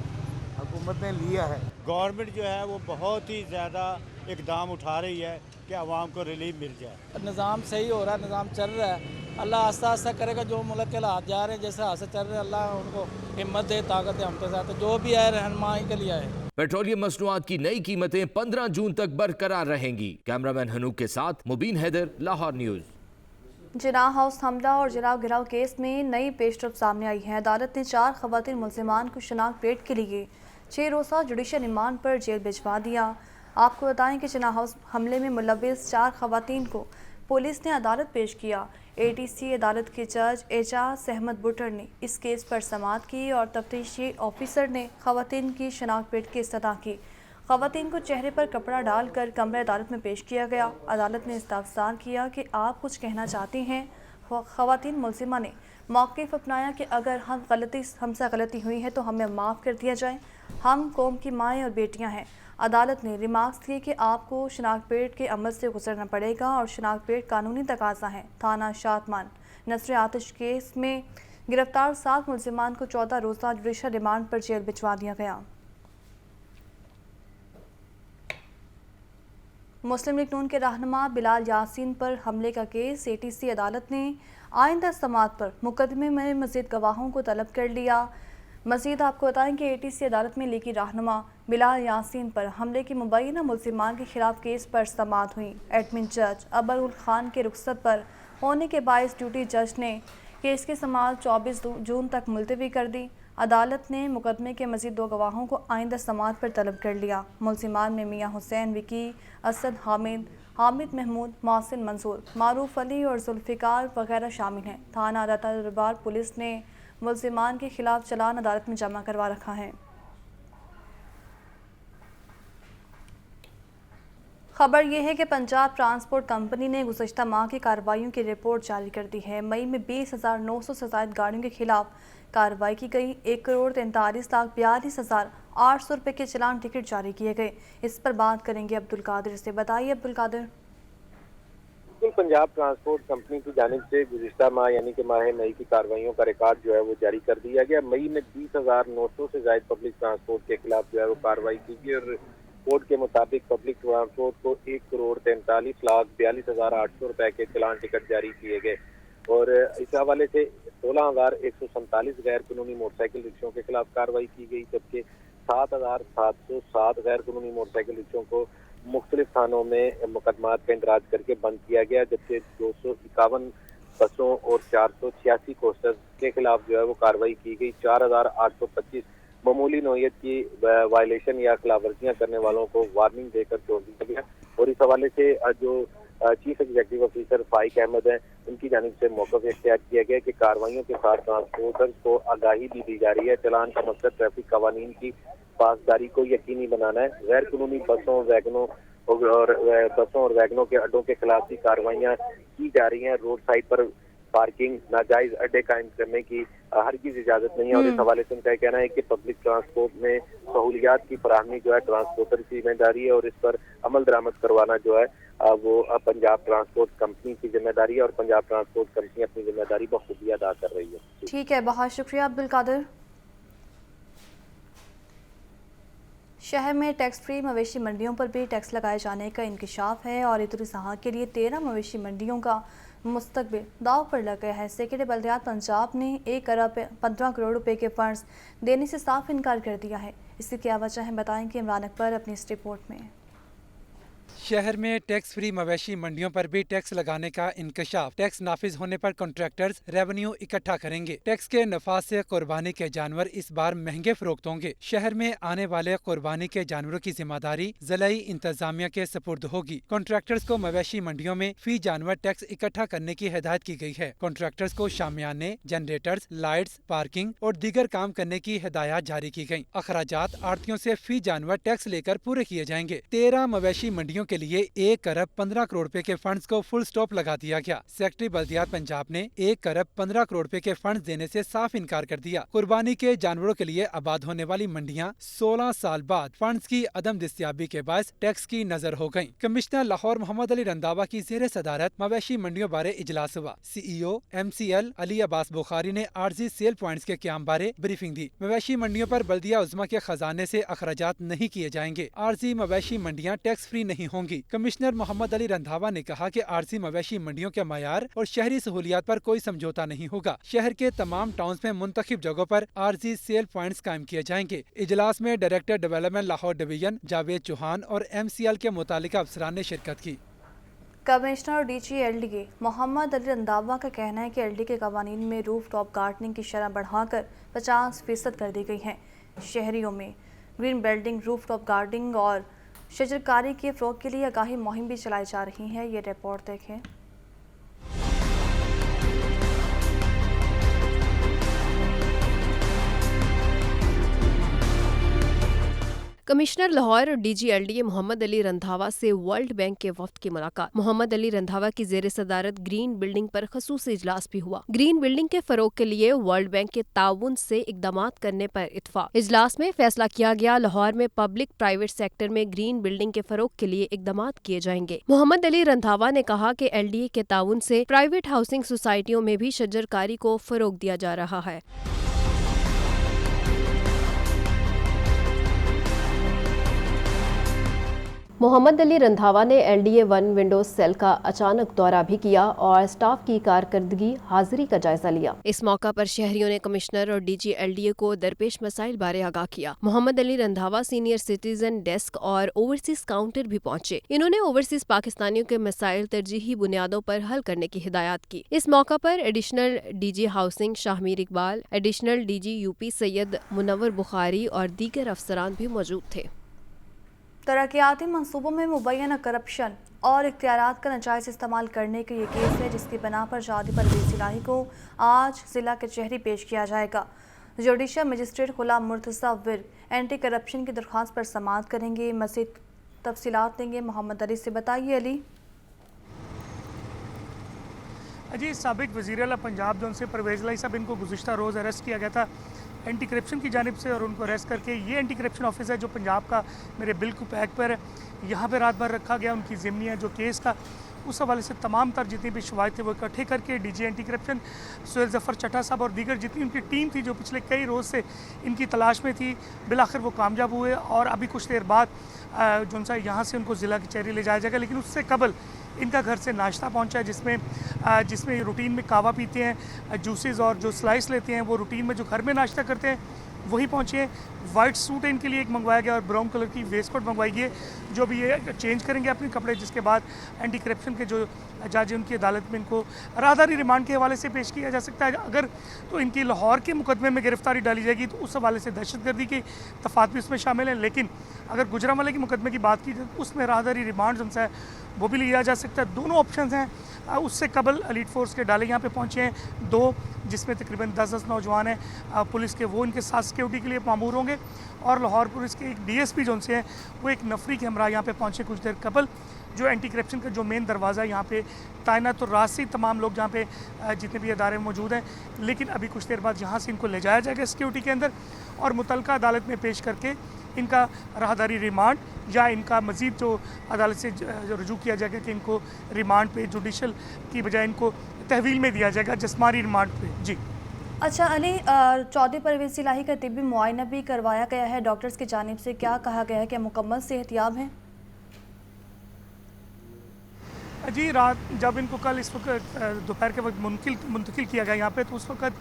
हुकूमत ने लिया है। गवर्नमेंट जो है वो बहुत ही ज़्यादा इकदाम उठा रही है कि आवाम को रिलीफ मिल जाए। निज़ाम सही हो रहा है, निज़ाम चल रहा है। अल्लाह आस्ता आस्ता करेगा। जो मुल्क के हाथ जा रहे हैं, जैसे हाथ से चल रहे हैं, अल्लाह उनको हिम्मत दे, ताकत है उनके साथ। जो भी आए रहनुमाई के लिए आए। पेट्रोलियम मसनूआत की नई कीमतें 15 जून तक बरकरार रहेंगी। कैमरामैन हनूक के साथ मुबीन हैदर, लाहौर न्यूज़। जिनाह हाउस हमला और जराब गिराव केस में नई पेशरफ सामने आई है। अदालत ने 4 खवातीन मुल्ज़िमान को शनाख्त डेट के लिए 6 रोज़ा जुडिशल रिमांड पर जेल भिजवा दिया। آپ کو بتائیں کہ چنا ہاؤس حملے میں ملوث 4 خواتین کو پولیس نے عدالت پیش کیا۔ ATC عدالت کے جج اعجاز احمد بٹر نے اس کیس پر سماعت کی اور تفتیشی آفیسر نے خواتین کی شناخت پیٹ کی استدعا کی۔ خواتین کو چہرے پر کپڑا ڈال کر کمرہ عدالت میں پیش کیا گیا۔ عدالت نے استفسار کیا کہ آپ کچھ کہنا چاہتی ہیں؟ خواتین ملزمہ نے موقف اپنایا کہ اگر ہم سے غلطی ہوئی ہے تو ہمیں معاف کر دیا جائے، ہم قوم کی مائیں اور بیٹیاں ہیں۔ عدالت نے ریمارکس کیے کہ آپ کو شناخت پیٹ کے عمل سے گزرنا پڑے گا اور شناخت پیٹ قانونی تقاضا ہے۔ تھانہ شادمان نثر آتش کیس میں گرفتار 7 ملزمان کو 14 روزہ جوڈیشل ریمانڈ پر جیل بھجوا دیا گیا۔ مسلم لیگ نون کے رہنما بلال یاسین پر حملے کا کیس ATC عدالت نے آئندہ سماعت پر مقدمے میں مزید گواہوں کو طلب کر لیا۔ مزید آپ کو بتائیں کہ ATC عدالت میں لیگی رہنما بلال یاسین پر حملے کے مبینہ ملزمان کے خلاف کیس پر سماعت ہوئی۔ ایڈمن جج ابر الخان کے رخصت پر ہونے کے باعث ڈیوٹی جج نے کیس کی سماعت 24 جون تک ملتوی کر دی۔ عدالت نے مقدمے کے مزید 2 گواہوں کو آئندہ سماعت پر طلب کر لیا۔ ملزمان میں میاں حسین وکی، اسد حامد محمود، محسن منصور، معروف علی اور ذوالفقار وغیرہ شامل ہیں۔ تھانہ داتا دربار پولیس نے ملزمان کے خلاف چلان عدالت میں جمع کروا رکھا ہے۔ خبر یہ ہے کہ پنجاب ٹرانسپورٹ کمپنی نے گزشتہ ماہ کی کارروائیوں کی رپورٹ جاری کر دی ہے۔ مئی میں 20,900 سے زائد گاڑیوں کے خلاف کارروائی کی گئی۔ 1,43,42,800 روپے کے چلان ٹکٹ جاری کیے گئے۔ اس پر بات کریں گے عبدالقادر سے۔ بتائیے عبدالقادر۔ پنجاب ٹرانسپورٹ کمپنی کی جانب سے گزشتہ ماہ یعنی کہ ماہ مئی کی کارروائیوں کا ریکارڈ جو ہے وہ جاری کر دیا گیا۔ مئی میں 20,900 سے زائد پبلک ٹرانسپورٹ کے خلاف جو ہے وہ کارروائی کی گئی اور رپورٹ کے مطابق پبلک ٹرانسپورٹ کو 1,43,42,800 روپے کے چلان ٹکٹ جاری کیے گئے اور اس حوالے سے 16,147 غیر قانونی موٹر سائیکل رکشوں کے خلاف کارروائی کی گئی، جبکہ 7,707 غیر قانونی موٹر سائیکل رکشوں کو مختلف تھانوں میں مقدمات کا اندراج کر کے بند کیا گیا، جبکہ 251 بسوں اور 486 کوسٹرز کے خلاف جو ہے وہ کارروائی کی گئی۔ 4,825 معمولی نوعیت کی وائلیشن یا خلاف ورزیاں کرنے والوں کو وارننگ دے کر چھوڑ دیا گیا اور اس حوالے سے جو چیف ایگزیکٹو آفیسر فائق احمد ہیں ان کی جانب سے موقف اختیار کیا گیا کہ کارروائیوں کے ساتھ ٹرانسپورٹرز کو آگاہی بھی دی جا رہی ہے۔ چلان کا مقصد ٹریفک قوانین کی پاسداری کو یقینی بنانا ہے۔ غیر قانونی بسوں اور ویگنوں کے اڈوں کے خلاف بھی کارروائیاں کی جا رہی ہیں۔ روڈ سائڈ پر پارکنگ، ناجائز اڈے قائم کرنے کی ہرگز اجازت نہیں ہے اور اس حوالے سے ان کا کہنا ہے کہ پبلک ٹرانسپورٹ میں سہولیات کی فراہمی جو ہے ٹرانسپورٹر کی ذمہ داری ہے اور اس پر عمل درآمد کروانا جو ہے وہ پنجاب ٹرانسپورٹ کمپنی کی ذمہ داری ہے اور پنجاب ٹرانسپورٹ کمپنی اپنی ذمہ داری بخوبی ادا کر رہی ہے۔ ٹھیک ہے، بہت شکریہ عبدالقادر۔ شہر میں ٹیکس فری مویشی منڈیوں پر بھی ٹیکس لگائے جانے کا انکشاف ہے اور عید الاضحیٰ کے لیے 13 مویشی منڈیوں کا مستقبل داؤ پر لگ گیا ہے۔ سیکرٹری بلدیات پنجاب نے 1 ارب 15 کروڑ روپے کے فنڈز دینے سے صاف انکار کر دیا ہے۔ اس کی کیا وجہ ہے، بتائیں کہ عمران اکبر اپنی اس رپورٹ میں۔ شہر میں ٹیکس فری مویشی منڈیوں پر بھی ٹیکس لگانے کا انکشاف۔ ٹیکس نافذ ہونے پر کنٹریکٹرز ریونیو اکٹھا کریں گے۔ ٹیکس کے نفاذ سے قربانی کے جانور اس بار مہنگے فروخت ہوں گے۔ شہر میں آنے والے قربانی کے جانوروں کی ذمہ داری ضلعی انتظامیہ کے سپرد ہوگی۔ کنٹریکٹرز کو مویشی منڈیوں میں فی جانور ٹیکس اکٹھا کرنے کی ہدایت کی گئی ہے۔ کنٹریکٹرز کو شامیانے، جنریٹرز، لائٹس، پارکنگ اور دیگر کام کرنے کی ہدایات جاری کی گئیں۔ اخراجات آڑتیوں سے فی جانور ٹیکس لے کر پورے کیے جائیں گے۔ 13 مویشی منڈیوں کے لیے 1 ارب 15 کروڑ روپے کے فنڈز کو فل سٹاپ لگا دیا گیا۔ سیکرٹری بلدیات پنجاب نے 1 ارب 15 کروڑ روپے کے فنڈز دینے سے صاف انکار کر دیا۔ قربانی کے جانوروں کے لیے آباد ہونے والی منڈیاں 16 سال بعد فنڈز کی عدم دستیابی کے باعث ٹیکس کی نظر ہو گئیں۔ کمشنر لاہور محمد علی رنداوا کی زیر صدارت مویشی منڈیوں بارے اجلاس ہوا۔ CEO MCL علی عباس بخاری نے عارضی سیل پوائنٹس کے قیام بارے بریفنگ دی۔ مویشی منڈیوں پر بلدیہ عظمیٰ کے خزانے سے اخراجات نہیں کیے جائیں گے۔ عارضی مویشی منڈیاں ٹیکس فری نہیں ہوں گی۔ کمشنر محمد علی رنداوا نے کہا کہ عارضی مویشی منڈیوں کے معیار اور شہری سہولیات پر کوئی سمجھوتا نہیں ہوگا۔ شہر کے تمام ٹاؤنز میں منتخب جگہوں پر عارضی سیل پوائنٹس قائم کیے جائیں گے۔ اجلاس میں director development Lahore division Javed Chauhan اور MCL کے متعلقہ افسران نے شرکت کی۔ کمشنر اور DG LDA محمد علی رنداوا کا کہنا ہے کہ LDA کے قوانین میں روف ٹاپ گارڈننگ کی شرح بڑھا کر 50% کر دی گئی ہے۔ شہریوں میں گرین بیلڈنگ، روف ٹاپ گارڈننگ اور शजरकारी के फ़रोग़ के लिए आगाही मुहिम भी चलाई जा रही है। ये रिपोर्ट देखें। कमिश्नर लाहौर और DG-LDA मोहम्मद अली रंधावा से वर्ल्ड बैंक के वफ्द की मुलाकात। मोहम्मद अली रंधावा की ज़ेर सदारत ग्रीन बिल्डिंग पर खसूसी इजलास भी हुआ। ग्रीन बिल्डिंग के फरोग के लिए वर्ल्ड बैंक के ताउन से इकदामात करने पर इत्फाक। इजलास में फैसला किया गया, लाहौर में पब्लिक प्राइवेट सेक्टर में ग्रीन बिल्डिंग के फरोग के लिए इकदामात किए जाएंगे। मोहम्मद अली रंधावा ने कहा कि LDA के ताउन से प्राइवेट हाउसिंग सोसाइटियों में भी शजरकारी को फरोग दिया जा रहा है। मोहम्मद अली रंधावा ने LDA 1 विंडोज सेल का अचानक दौरा भी किया और स्टाफ की कारकर्दगी हाजिरी का जायजा लिया। इस मौका पर शहरियों ने कमिश्नर और DG-LDA को दरपेश मसाइल बारे आगाह किया। Mohammad Ali Randhawa senior citizen desk और ओवरसीज काउंटर भी पहुंचे। इन्होंने ओवरसीज पाकिस्तानियों के मसाइल तरजीही बुनियादों पर हल करने की हिदायत की। इस मौका पर additional DG housing Shahmir Iqbal, additional DG UP Syed Munawar Bukhari और दीगर अफसरान भी मौजूद थे। तरक्याती मंसूबों में मुबैना करप्शन और इख्तियारात का नाजायज़ इस्तेमाल करने के ये केस है, जिसकी बना पर चौधरी परवेज़ इलाही को आज जिला कचहरी पेश किया जाएगा। जुडिशल मजिस्ट्रेट गुलाम मुर्तज़ा विर्क एंटी करप्शन की दरख्वास्त पर समाअत करेंगे। मज़ीद तफसीलात देंगे मोहम्मद अली से। बताइए अली। जी, साबिक वज़ीर आला पंजाब जो उनसे परवेज़ इलाही साहब, इनको गुज़िश्ता रोज़ अरेस्ट किया गया था एंटी करप्शन की जानिब से, और उनको अरेस्ट करके ये एंटी करप्शन ऑफिस है जो पंजाब का मेरे बिल्कुल पैक पर है, यहाँ पे रात भर रखा गया। उनकी ज़िम्नी है जो केस का, उस हवाले से तमाम तर जितनी भी शवाहिद थे वो इकट्ठे करके DG anti corruption Sohail Zafar Chatta साहब और दीगर जितनी उनकी टीम थी जो पिछले कई रोज़ से इनकी तलाश में थी, बिलाखिर वो कामयाब हुए। और अभी कुछ देर बाद जो सा यहाँ से उनको ज़िला कचहरी ले जाया जाएगा, लेकिन उससे कबल इनका घर से नाश्ता पहुँचा है जिसमें रूटीन में कहवा पीते हैं, जूसेस और जो स्लाइस लेते हैं, वो रूटीन में जो घर में नाश्ता करते हैं वही पहुँचे हैं। वाइट सूट है इनके लिए एक मंगवाया गया और ब्राउन कलर की वेस्ट कोट मंगवाई गई है, जो भी ये चेंज करेंगे अपने कपड़े, जिसके बाद एंटी करप्शन के जो जज उनकी अदालत में इनको राहदारी रिमांड के हवाले से पेश किया जा सकता है। अगर तो इनकी लाहौर के मुकदमे में गिरफ्तारी डाली जाएगी तो उस हवाले से दहशतगर्दी के तफात भी उसमें शामिल हैं, लेकिन अगर गुजरांवाला के मुकदमे की बात की जाए तो उसमें राहदारी रिमांड जो है वो भी लिया जा सकता है। दोनों ऑप्शन हैं। उससे कबल एलीट फोर्स के डाले यहाँ पे पहुँचे हैं 2, जिसमें तकरीबन 10 नौजवान हैं पुलिस के, वो इनके साथ सिक्योरिटी के लिए मामूर होंगे। और लाहौर पुलिस के एक DSP जो हैं वो एक नफरी के हमरा यहाँ पे पहुँचे कुछ देर कबल। जो एंटी करप्शन का जो मेन दरवाज़ा है यहाँ पे तैनात तो रात से तमाम लोग जहाँ पे जितने भी अदारे मौजूद हैं, लेकिन अभी कुछ देर बाद यहाँ से इनको ले जाया जाएगा सिक्योरिटी के अंदर और मुतलका अदालत में पेश करके इनका राहदारी रिमांड या इनका मज़ीद जो अदालत से जो रजू किया जाएगा कि इनको रिमांड पे जुडिशल की बजाय इनको तहवील में दिया जाएगा, जिस्मानी रिमांड पे। जी अच्छा अली, चौधरी परवेज़ इलाही का तिब्बी मुआयना भी करवाया गया है डॉक्टर्स की जानिब से, क्या कहा गया है कि मुकम्मल सेहतयाब हैं? जी, रात जब इनको कल इस वक्त दोपहर के वक्त मुंतकिल किया गया यहाँ पे, तो उस वक्त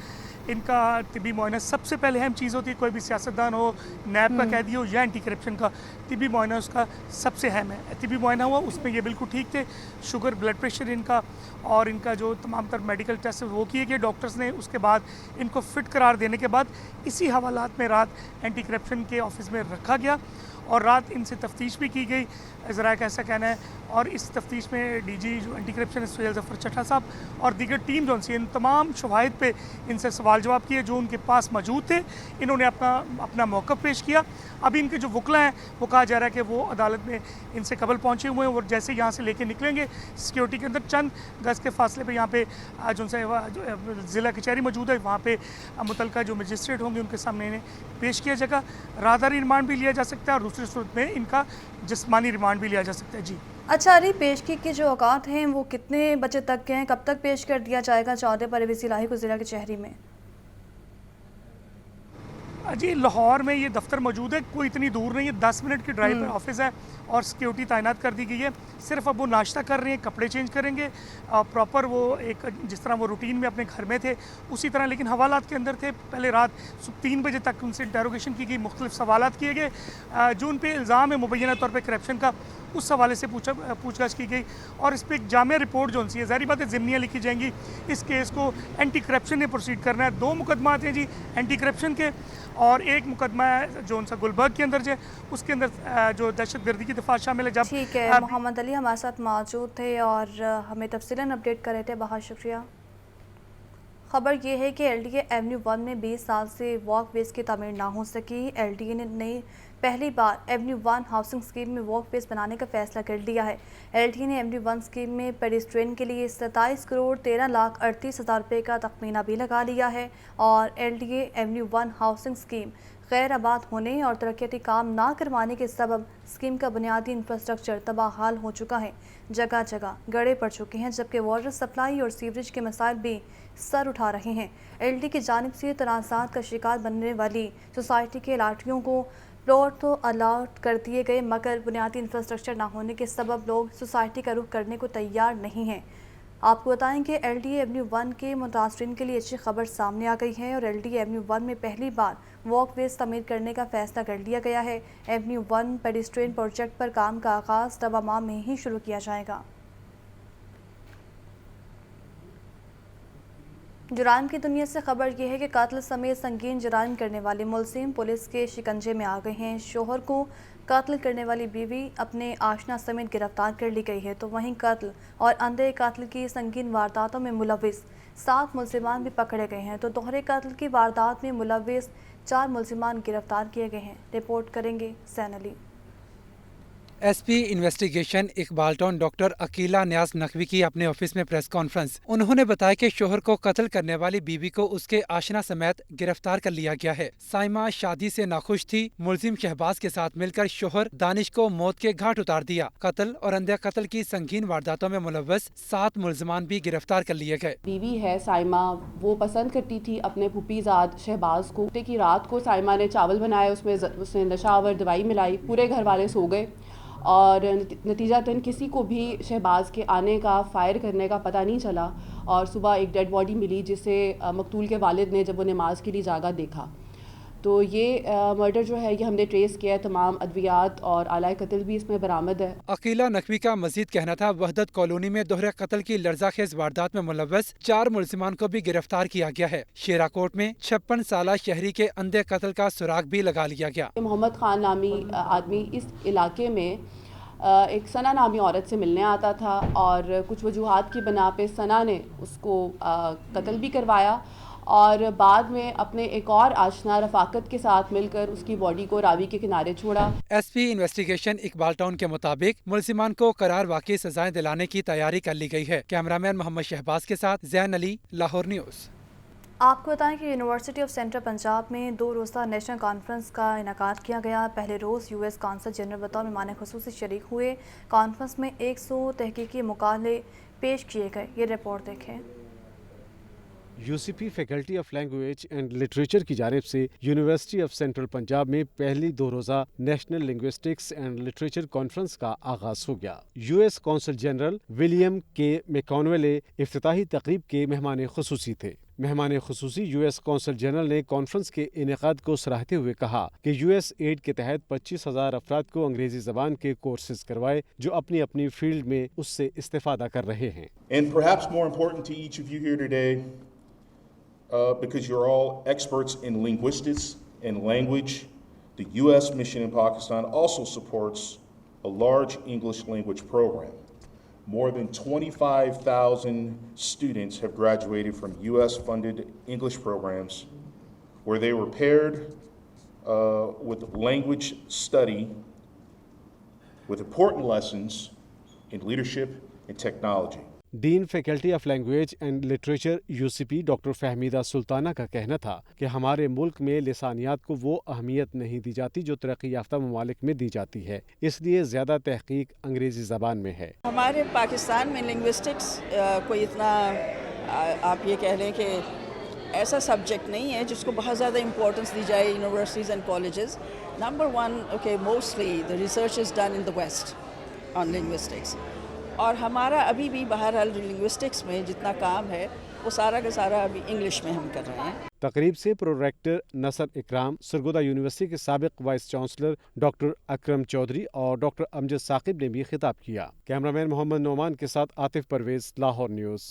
इनका तिब्बी मुआयना सबसे पहले अहम चीज़ होती है। कोई भी सियासतदान हो, नैब का कैदी हो या एंटी करप्शन का, तिब्बी मुआयना उसका सबसे अहम है। तिब्बी मुआयना हुआ, उसमें ये बिल्कुल ठीक थे। शुगर, ब्लड प्रेशर इनका और इनका जो तमाम तर मेडिकल टेस्ट वो किए गए डॉक्टर्स ने। उसके बाद इनको फिट करार देने के बाद इसी हवालात में रात एंटी करप्शन के ऑफिस में रखा गया और रात इनसे तफ्तीश भी की गई, ज़रा का ऐसा कहना है। और इस तफ्तीश में DG जो एंटी करप्शन सुहेल ज़फ़र चट्टा साहब और दीगर टीम जो इन तमाम शवाहिद पे इनसे सवाल जवाब किए जो उनके पास मौजूद थे। इन्होंने अपना मौक़िफ़ पेश किया। अभी इनके जो वकला हैं वो कहा जा रहा है कि वो अदालत में इनसे कबल पहुँचे हुए हैं और जैसे यहाँ से लेके निकलेंगे सिक्योरिटी के अंदर चंद गज़ के फासले पर यहाँ पे जो ज़िला कचहरी मौजूद है, वहाँ पर मुतलका जो मजिस्ट्रेट होंगे उनके सामने इन्हें पेश किया जाएगा। राहदारी रिमांड भी लिया जा सकता है और दूसरी सूरत में इनका जिस्मानी रिमांड भी लिया जा सकता है। जी अच्छा अली, पेशगी के जो औकात हैं वो कितने बजे तक के हैं? कब तक पेश कर दिया जाएगा चौधरी परवेज़ इलाही को ज़िला कचहरी में? जी, लाहौर में ये दफ्तर मौजूद है, कोई इतनी दूर नहीं है, 10 मिनट की ड्राइव पर ऑफिस है और सिक्योरिटी तैनात कर दी गई है। सिर्फ अब वो नाश्ता कर रहे हैं, कपड़े चेंज करेंगे प्रॉपर, वो एक जिस तरह वो रूटीन में अपने घर में थे उसी तरह, लेकिन हवालात के अंदर थे। पहले रात 3 बजे तक उनसे इंटेरोगेशन की गई, मुख्तलिफ सवालात किए गए जो उन पर इल्ज़ाम है मुबैना तौर पर करप्शन का, उस हवाले से पूछताछ की गई और इस पर एक जामिया रिपोर्ट जो सी है, ज़ाहिर बात है ज़िम्नियाँ लिखी जाएंगी। इस केस को एंटी करप्शन ने प्रोसीड करना है। 2 मुकदमात हैं जी एंटी करप्शन के اور ایک مقدمہ ہے جو ان سا گلبرگ کے اندر جو اس کے اندر جو دہشت گردی کی دفعہ شامل ہے. جب ٹھیک ہے، محمد علی ہمارے ساتھ موجود تھے اور ہمیں تفصیلاً اپڈیٹ کر رہے تھے، بہت شکریہ. خبر یہ ہے کہ ایل ڈی اے ایونیو 1 میں 20 سال سے واک ویز کی تعمیر نہ ہو سکی. ایل ڈی اے نے پہلی بار ایونیو 1 ہاؤسنگ اسکیم میں واک ویز بنانے کا فیصلہ کر لیا ہے. ایل ڈی اے نے ایونیو 1 اسکیم میں پیڈسٹرین کے لیے 27 کروڑ 13 لاکھ 38 ہزار روپے کا تخمینہ بھی لگا لیا ہے. اور L D A avenue 1 housing scheme غیر آباد ہونے اور ترقیاتی کام نہ کروانے کے سبب اسکیم کا بنیادی انفراسٹرکچر تباہ حال ہو چکا ہے. جگہ جگہ گڑھے پڑ چکے ہیں، جبکہ واٹر سپلائی اور سیوریج کے مسائل بھی سر اٹھا رہے ہیں. ایل ڈی کی جانب سے تنازعات کا شکار بننے والی سوسائٹی کے لاٹریوں کو پلاٹ تو الاٹ کر دیے گئے، مگر بنیادی انفراسٹرکچر نہ ہونے کے سبب لوگ سوسائٹی کا رخ کرنے کو تیار نہیں ہیں. آپ کو بتائیں کہ ایل ڈی اے ایونیو 1 کے متاثرین کے لیے اچھی خبر سامنے آ گئی ہے اور ایل ڈی اے ایونیو 1 میں پہلی بار واک ویز تعمیر کرنے کا فیصلہ کر لیا گیا ہے. ایونیو 1 پیڈسٹرین پروجیکٹ پر کام کا آغاز رواں ماہ میں ہی شروع کیا جائے گا. جرائم کی دنیا سے خبر یہ ہے کہ قتل سمیت سنگین جرائم کرنے والے ملزم پولیس کے شکنجے میں آ گئے ہیں. شوہر کو قتل کرنے والی بیوی اپنے آشنا سمیت گرفتار کر لی گئی ہے، تو وہیں قتل اور اندھے قتل کی سنگین وارداتوں میں ملوث 7 ملزمان بھی پکڑے گئے ہیں، تو دوہرے قتل کی واردات میں ملوث 4 ملزمان گرفتار کیے گئے ہیں. رپورٹ کریں گے Hussain Ali. S P investigation Iqbal town doctor Aqeela Niaz Naqvi کی اپنے آفس میں پریس کانفرنس. انہوں نے بتایا کہ شوہر کو قتل کرنے والی بیوی کو اس کے آشنا سمیت گرفتار کر لیا گیا ہے. سائمہ شادی سے ناخوش تھی. ملزم شہباز کے ساتھ مل کر شوہر دانش کو موت کے گھاٹ اتار دیا. قتل اور اندھے قتل کی سنگین وارداتوں میں ملوث 7 ملزمان بھی گرفتار کر لیے گئے. بیوی ہے سائمہ، وہ پسند کرتی تھی اپنے پھوپھی زاد شہباز کو. کی رات کو سائمہ نے چاول بنائے، اس نے نشہ آور دوائی ملائی، پورے گھر والے سو گئے اور نتیجتاً کسی کو بھی شہباز کے آنے کا فائر کرنے کا پتہ نہیں چلا. اور صبح ایک ڈیڈ باڈی ملی جسے مقتول کے والد نے جب وہ نماز کے لیے جاگا دیکھا. تو یہ مرڈر جو ہے یہ ہم نے ٹریس کیا ہے، تمام ادویات اور آلہ قتل بھی اس میں برآمد ہے. عقیلہ نقوی کا مزید کہنا تھا وحدت کالونی میں دوہرے قتل کی لرزہ خیز واردات میں ملوث 4 ملزمان کو بھی گرفتار کیا گیا ہے. شیرا کوٹ میں 56 سالہ شہری کے اندھے قتل کا سراغ بھی لگا لیا گیا. محمد خان نامی آدمی اس علاقے میں ایک ثنا نامی عورت سے ملنے آتا تھا اور کچھ وجوہات کی بنا پہ ثنا نے اس کو قتل بھی کروایا اور بعد میں اپنے ایک اور آشنا رفاقت کے ساتھ مل کر اس کی باڈی کو راوی کے کنارے چھوڑا. S P investigation Iqbal town کے مطابق ملزمان کو قرار واقعی سزائیں دلانے کی تیاری کر لی گئی ہے. کیمرامین محمد شہباز کے ساتھ زین علی، لاہور نیوز. آپ کو بتائیں کہ یونیورسٹی آف سینٹرل پنجاب میں 2 روزہ نیشنل کانفرنس کا انعقاد کیا گیا. پہلے روز یو ایس کونسل جنرل بطور مہمان خصوصی شریک ہوئے. کانفرنس میں 100 تحقیقی مقالے پیش کیے گئے. یہ رپورٹ دیکھیں. U C P faculty of language and literature کی جانب سے یونیورسٹی آف سینٹرل پنجاب میں پہلی 2 روزہ national linguistics and literature conference کا آغاز ہو گیا. U S council general William کے میکانویلے افتتاحی تقریب کے مہمان خصوصی تھے. مہمان خصوصی یو ایس کونسل جنرل نے کانفرنس کے انعقاد کو سراہتے ہوئے کہا کہ یو ایس ایڈ کے تحت 25,000 افراد کو انگریزی زبان کے کورسز کروائے جو اپنی اپنی فیلڈ میں اس سے استفادہ کر رہے ہیں. And perhaps more important to each of you here today, because you're all experts in linguistics and language, the U.S. mission in Pakistan also supports a large English language program. More than 25,000 students have graduated from U.S.-funded English programs where they were paired with language study with important lessons in leadership and technology. Dean faculty of language and literature U C P doctor Fahmida Sultana کا کہنا تھا کہ ہمارے ملک میں لسانیات کو وہ اہمیت نہیں دی جاتی جو ترقی یافتہ ممالک میں دی جاتی ہے، اس لیے زیادہ تحقیق انگریزی زبان میں ہے. ہمارے پاکستان میں لنگوسٹکس کوئی اتنا آپ یہ کہہ لیں کہ ایسا سبجیکٹ نہیں ہے جس کو بہت زیادہ امپورٹنس دی جائے universities and colleges. Number 1 mostly the research is done in the west on linguistics, اور ہمارا ابھی بھی بہرحال لنگوسٹکس میں جتنا کام ہے وہ سارا کا سارا ابھی انگلش میں ہم کر رہے ہیں. تقریب سے پرو ریکٹر نصر اکرام، سرگودا یونیورسٹی کے سابق وائس چانسلر ڈاکٹر اکرم چودھری اور ڈاکٹر امجد ثاقب نے بھی خطاب کیا. کیمرامین محمد نعمان کے ساتھ عاطف پرویز، لاہور نیوز.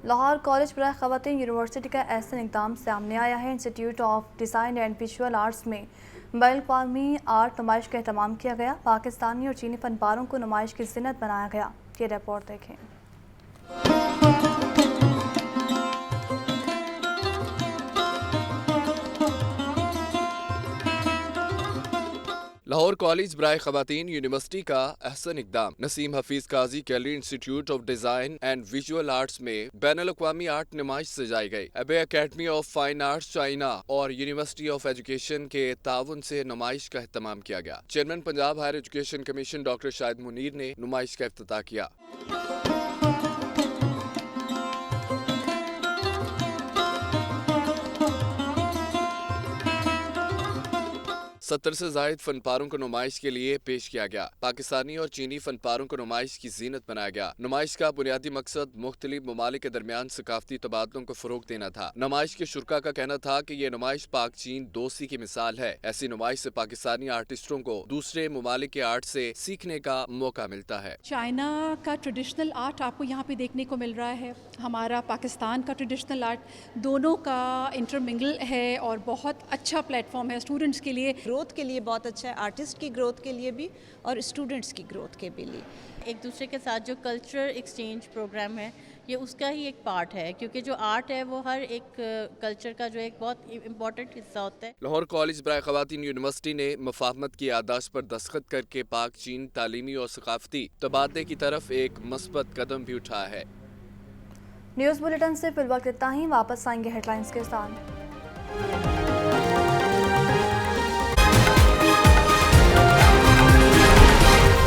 लाहौर कॉलेज बराए ख़वातीन यूनिवर्सिटी का ऐसा इक़दाम सामने आया है। Institute of design and visual arts में बैन-अक़वामी आर्ट नुमाइश का एहतमाम किया गया। पाकिस्तानी और चीनी फनपारों को नुमाइश की ज़ीनत बनाया गया। ये रिपोर्ट देखें। लाहौर कॉलेज बराए ख़वातीन यूनिवर्सिटी का अहसन इक़दाम। नसीम हफीज काजी कैलरी institute of design and visual arts में बैनुल-अक़वामी आर्ट नुमाइश सजाई गई। अबे academy of fine arts China और यूनिवर्सिटी ऑफ एजुकेशन के ताउन से नुमाइश का एहतमाम किया गया। Chairman Punjab higher education commission doctor Shahid Munir ने नुमाइश का इफ्तिताह किया। 70 से ज़ायद फनपारों को नुमाइश के लिए पेश किया गया। पाकिस्तानी और चीनी फनपारों को नुमाइश की ज़ीनत बनाया गया। नुमाइश का बुनियादी मकसद मुख्तलिफ ममालिक के दरमियान सकाफती तबादलों को फ़रोग़ देना था। नुमाइश के शुरका का कहना था कि ये नुमाइश पाक चीन दोस्ती की मिसाल है। ऐसी नुमाइश से पाकिस्तानी आर्टिस्टों को दूसरे ममालिक के आर्ट से सीखने का मौका मिलता है। चाइना का ट्रेडिशनल आर्ट आपको यहाँ पे देखने को मिल रहा है, हमारा पाकिस्तान का ट्रेडिशनल आर्ट, दोनों का इंटरमिंगल है और बहुत अच्छा प्लेटफॉर्म है स्टूडेंट्स के लिए। ग्रोथ के लिए बहुत अच्छा है, आर्टिस्ट की ग्रोथ के लिए भी और स्टूडेंट्स की ग्रोथ के भी लिए। एक दूसरे के साथ जो कल्चरल एक्सचेंज प्रोग्राम है ये उसका ही एक पार्ट है, क्योंकि जो आर्ट है वो हर एक कल्चर का जो एक बहुत इम्पोर्टेंट हिस्सा होता है। लाहौर कॉलेज बराए ख़वातीन यूनिवर्सिटी ने मफाहमत की याददाश्त पर दस्तखत करके पाक चीन तालीमी और सकाफती तबादले की तरफ एक मस्बत कदम भी उठाया है। न्यूज़ बुलेटिन से फिलहाल इतना ही। वापस आएंगे हेडलाइंस के साथ।